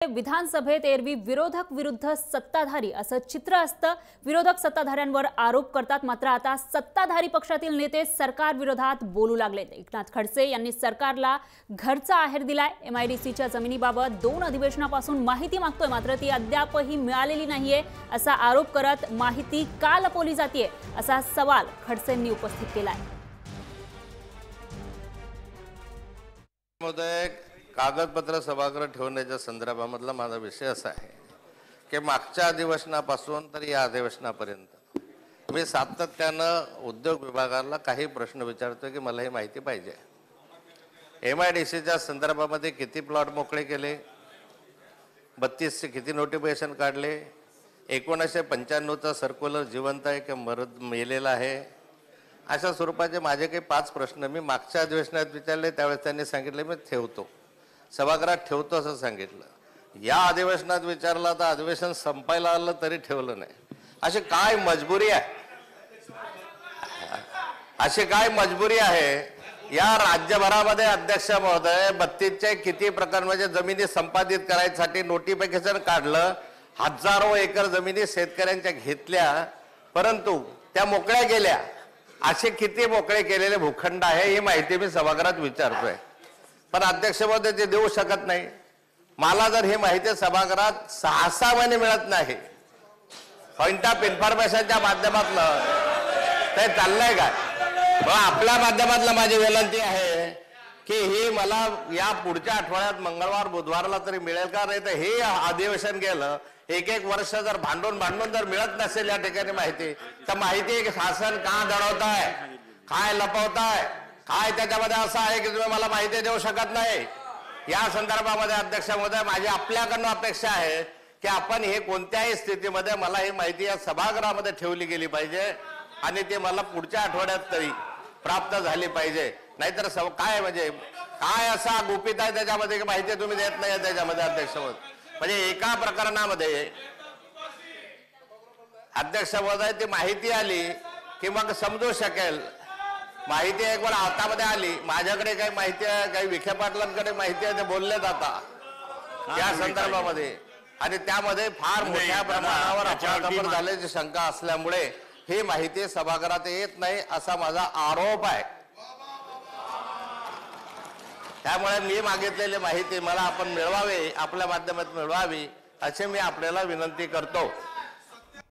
विधानसभेत एरवी विरोधक विरुद्ध सत्ताधारी असं चित्र असतं। विरोधक सत्ताधाऱ्यांवर आरोप करतात, मात्र आता सत्ताधारी पक्षातील नेते सरकार विरोधात बोलू लागले। एकनाथ खडसे यांनी सरकारला घरचा आहेर दिलाय। MIDCच्या जमिनीबाबत 2 अधिवेशनापासून माहिती मागतोय, मात्र ती अद्यापही मिळालेली नाहीये असा आरोप करत माहिती का लपवली जातेय असा सवाल खडसेंनी उपस्थित केलाय। कागदपत्र सभागृह ठेवण्याच्या संदर्भामधला माझा विषय असा आहे की मागच्या अधिवेशनापासून तर या अधिवेशनापर्यंत मी सातत्यानं उद्योग विभागाला काही प्रश्न विचारतोय की मला ही माहिती पाहिजे। MIDCच्या संदर्भामध्ये किती प्लॉट मोकळे केले, 32चे किती नोटिफिकेशन काढले, 1995चा सर्क्युलर जिवंत आहे की मेलेला आहे, अशा स्वरूपाचे माझे काही 5 प्रश्न मी मागच्या अधिवेशनात विचारले। त्यावेळेस त्यांनी सांगितले मी ठेवतो, सभागृहात ठेवतो असं सांगितलं। या अधिवेशनात विचारला तर अधिवेशन संपायला आलं तरी ठेवलं नाही। अशी काय मजबुरी आहे, अशी काय मजबुरी आहे या राज्यभरामध्ये? अध्यक्ष महोदय, 32चे किती प्रकरण म्हणजे जमिनी संपादित करायसाठी नोटिफिकेशन काढलं, हजारो एकर जमिनी शेतकऱ्यांच्या घेतल्या, परंतु त्या मोकळ्या गेल्या। असे किती मोकळे केलेले भूखंड आहे ही माहिती मी सभागृहात विचारतोय, पण अध्यक्ष महोदय ते देऊ शकत नाही। मला जर ही माहिती सभागृहात 6 महिने मिळत नाही, पॉइंट ऑफ इन्फॉर्मेशनच्या माध्यमातून ते चाललंय काय? आपल्या माध्यमातून माझी विनंती आहे की ही मला या पुढच्या आठवड्यात मंगळवार बुधवारला तरी मिळेल का? नाही तर हे अधिवेशन गेलं, एक वर्ष जर भांडून जर मिळत नसेल या ठिकाणी माहिती, तर माहिती शासन का दडवताय, काय लपवताय, काय त्याच्यामध्ये असं आहे की तुम्ही मला माहिती देऊ शकत नाही? या संदर्भामध्ये अध्यक्ष महोदय माझी आपल्याकडून अपेक्षा आहे की आपण हे कोणत्याही स्थितीमध्ये मला ही माहिती या सभागृहामध्ये ठेवली गेली पाहिजे आणि ते मला पुढच्या आठवड्यात तरी प्राप्त झाली पाहिजे। नाहीतर काय म्हणजे काय असा गुपित आहे त्याच्यामध्ये की माहिती तुम्ही देत नाही त्याच्यामध्ये? अध्यक्ष महोदय म्हणजे एका प्रकरणामध्ये अध्यक्ष महोदय ती माहिती आली की मग समजू शकेल। माहिती एक वेळा हातामध्ये आली, माझ्याकडे काही माहिती आहे, काही विखे पाटलांकडे माहिती आहे, ते बोलले जातात या संदर्भामध्ये, आणि त्यामध्ये फार मोठ्या प्रमाणावर अफरातफर झाल्याची शंका असल्यामुळे ही माहिती सभागृहात येत नाही असा माझा आरोप आहे। त्यामुळे मी मागितलेली माहिती मला आपण मिळवावी, आपल्या माध्यमातून मिळवावी अशी मी आपल्याला विनंती करतो।